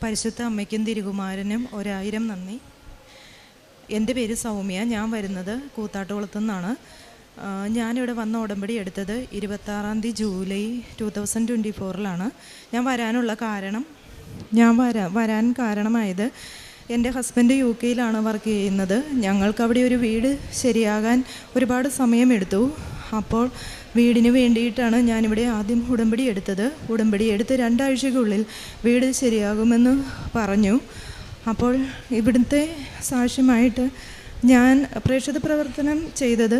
പരിശുദ്ധ അമ്മയ്ക്കും തിരുകുമാരനും 1000 നന്ദി. എൻ്റെ പേര് സൗമ്യ. ഞാൻ വരുന്നത് കൂത്താട്ടുകുളത്തു നിന്നാണ്. ഞാനിവിടെ വന്ന ഉടമ്പടി എടുത്തത് 26 ജൂലൈ 2024 ഞാൻ വരാനുള്ള കാരണം വരാൻ കാരണമായത് എൻ്റെ ഹസ്ബൻഡ് UK വർക്ക് ചെയ്യുന്നത്. ഞങ്ങൾക്ക് അവിടെ ഒരു വീട് ശരിയാകാൻ ഒരുപാട് സമയമെടുത്തു. അപ്പോൾ വീടിന് വേണ്ടിയിട്ടാണ് ഞാനിവിടെ ആദ്യം ഉടമ്പടി എടുത്തത്. ഉടമ്പടി എടുത്ത് 2 ആഴ്ചയ്ക്കുള്ളിൽ വീട് ശരിയാകുമെന്ന് പറഞ്ഞു. അപ്പോൾ ഇവിടുത്തെ സാക്ഷ്യമായിട്ട് ഞാൻ പ്രേക്ഷിത പ്രവർത്തനം ചെയ്തത്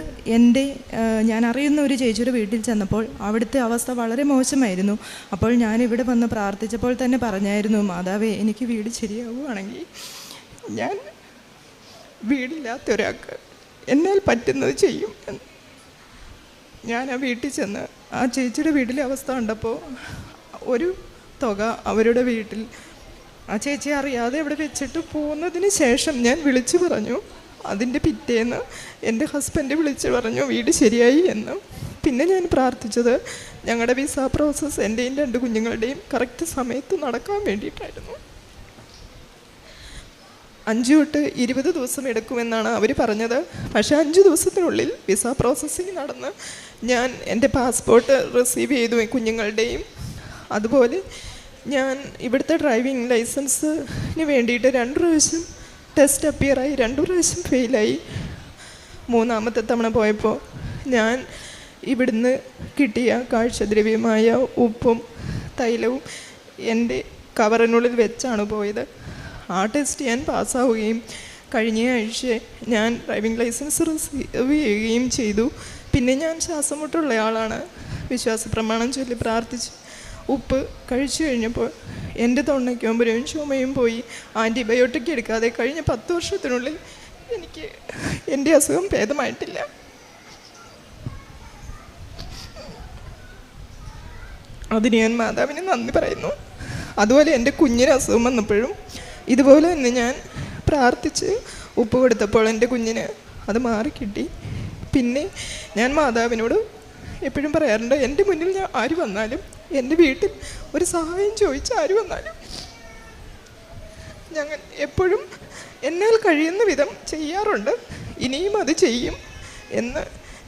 ഞാൻ അറിയുന്ന ഒരു ചേച്ചിയുടെ വീട്ടിൽ ചെന്നപ്പോൾ അവിടുത്തെ അവസ്ഥ വളരെ മോശമായിരുന്നു. അപ്പോൾ ഞാനിവിടെ വന്ന് പ്രാർത്ഥിച്ചപ്പോൾ തന്നെ പറഞ്ഞായിരുന്നു, മാതാവേ, എനിക്ക് വീട് ശരിയാവുകയാണെങ്കിൽ ഞാൻ വീടില്ലാത്ത ഒരാൾക്ക് എന്നാൽ പറ്റുന്നത് ചെയ്യും എന്ന്. ഞാൻ ആ വീട്ടിൽ ചെന്ന് ആ ചേച്ചിയുടെ വീട്ടിലെ അവസ്ഥ കണ്ടപ്പോൾ ഒരു തുക അവരുടെ വീട്ടിൽ ആ ചേച്ചി അറിയാതെ അവിടെ വെച്ചിട്ട് പോകുന്നതിന് ശേഷം ഞാൻ വിളിച്ചു പറഞ്ഞു. അതിൻ്റെ പിറ്റേന്ന് എൻ്റെ ഹസ്ബൻഡ് വിളിച്ച് പറഞ്ഞു വീട് ശരിയായി എന്ന്. പിന്നെ ഞാൻ പ്രാർത്ഥിച്ചത് ഞങ്ങളുടെ വിസ പ്രോസസ്സ് എൻ്റെയും 2 കുഞ്ഞുങ്ങളുടെയും കറക്റ്റ് സമയത്ത് നടക്കാൻ വേണ്ടിയിട്ടായിരുന്നു. 5 തൊട്ട് 20 ദിവസം എടുക്കുമെന്നാണ് അവർ പറഞ്ഞത്. പക്ഷേ 5 ദിവസത്തിനുള്ളിൽ വിസ പ്രോസസ്സിങ് നടന്ന് ഞാൻ എൻ്റെ പാസ്പോർട്ട് റിസീവ് ചെയ്തു കുഞ്ഞുങ്ങളുടെയും. അതുപോലെ ഞാൻ ഇവിടുത്തെ ഡ്രൈവിംഗ് ലൈസൻസിന് വേണ്ടിയിട്ട് 2 പ്രാവശ്യം ടെസ്റ്റ് അപ്പിയറായി, 2 പ്രാവശ്യം ഫെയിലായി. 3ാമത്തെ തവണ പോയപ്പോൾ ഞാൻ ഇവിടുന്ന് കിട്ടിയ കാഴ്ചദ്രവ്യമായ ഉപ്പും തൈലവും എൻ്റെ കവറിനുള്ളിൽ വെച്ചാണ് പോയത്. ആ ടെസ്റ്റ് ഞാൻ പാസ്സാവുകയും കഴിഞ്ഞ ആഴ്ച ഞാൻ ഡ്രൈവിംഗ് ലൈസൻസ് റിസീവ് ചെയ്യുകയും ചെയ്തു. പിന്നെ ഞാൻ ശ്വാസം മുട്ടുള്ള ആളാണ്. വിശ്വാസ പ്രമാണം ചൊല്ലി പ്രാർത്ഥിച്ച് ഉപ്പ് കഴിച്ചു കഴിഞ്ഞപ്പോൾ എൻ്റെ തൊണ്ടയ്ക്കുമ്പരും ചുമയും പോയി. ആൻറ്റിബയോട്ടിക് എടുക്കാതെ കഴിഞ്ഞ 10 വർഷത്തിനുള്ളിൽ എനിക്ക് എൻ്റെ അസുഖം ഭേദമായിട്ടില്ല. അതിന് ഞാൻ മാതാവിന് നന്ദി പറയുന്നു. അതുപോലെ എൻ്റെ കുഞ്ഞിന് അസുഖം വന്നപ്പോഴും ഇതുപോലെ തന്നെ ഞാൻ പ്രാർത്ഥിച്ച് ഉപ്പ് കൊടുത്തപ്പോൾ എൻ്റെ കുഞ്ഞിന് അത് മാറിക്കിട്ടി. പിന്നെ ഞാൻ മാതാവിനോട് എപ്പോഴും പറയാറുണ്ട്, എൻ്റെ മുന്നിൽ ഞാൻ ആര് വന്നാലും, എൻ്റെ വീട്ടിൽ ഒരു സഹായം ചോദിച്ച് ആര് വന്നാലും ഞങ്ങൾ എപ്പോഴും എന്നാൽ കഴിയുന്ന വിധം ചെയ്യാറുണ്ട്. ഇനിയും അത് ചെയ്യും എന്ന്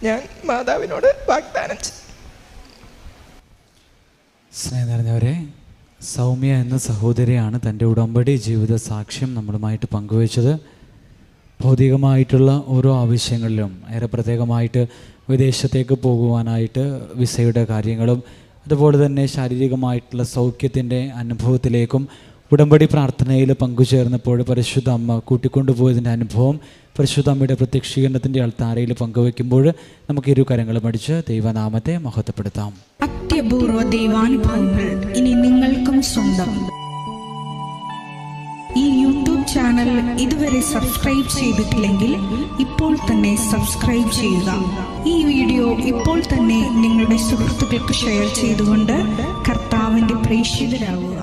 ഞാൻ മാതാവിനോട് വാഗ്ദാനം ചെയ്യും. സ്നേഹം നിറഞ്ഞവരെ, സൗമ്യ എന്ന സഹോദരിയാണ് തൻ്റെ ഉടമ്പടി ജീവിത സാക്ഷ്യം നമ്മളുമായിട്ട് പങ്കുവച്ചത്. ഭൗതികമായിട്ടുള്ള ഓരോ ആവശ്യങ്ങളിലും ഏറെ പ്രത്യേകമായിട്ട് വിദേശത്തേക്ക് പോകുവാനായിട്ട് വിസയുടെ കാര്യങ്ങളും അതുപോലെ തന്നെ ശാരീരികമായിട്ടുള്ള സൗഖ്യത്തിൻ്റെ അനുഭവത്തിലേക്കും ഉടമ്പടി പ്രാർത്ഥനയിൽ പങ്കുചേർന്നപ്പോൾ പരിശുദ്ധ അമ്മ കൂട്ടിക്കൊണ്ടുപോയതിൻ്റെ അനുഭവം പരിശുദ്ധ അമ്മയുടെ പ്രത്യക്ഷീകരണത്തിൻ്റെ അൾത്താരയിൽ പങ്കുവയ്ക്കുമ്പോൾ നമുക്ക് 2 കരങ്ങളും അടിച്ച് ദൈവനാമത്തെ മഹത്വപ്പെടുത്താം. അത്യപൂർവ ദൈവാനുഭവങ്ങൾ ഇനി നിങ്ങൾക്കും സ്വന്തം. ഈ യൂട്യൂബ് ചാനൽ ഇതുവരെ സബ്സ്ക്രൈബ് ചെയ്തിട്ടില്ലെങ്കിൽ ഇപ്പോൾ തന്നെ സബ്സ്ക്രൈബ് ചെയ്യുക. ഈ വീഡിയോ ഇപ്പോൾ തന്നെ നിങ്ങളുടെ സുഹൃത്തുക്കൾക്ക് ഷെയർ ചെയ്തുകൊണ്ട് കർത്താവിൻ്റെ പ്രേക്ഷിതരാകുക.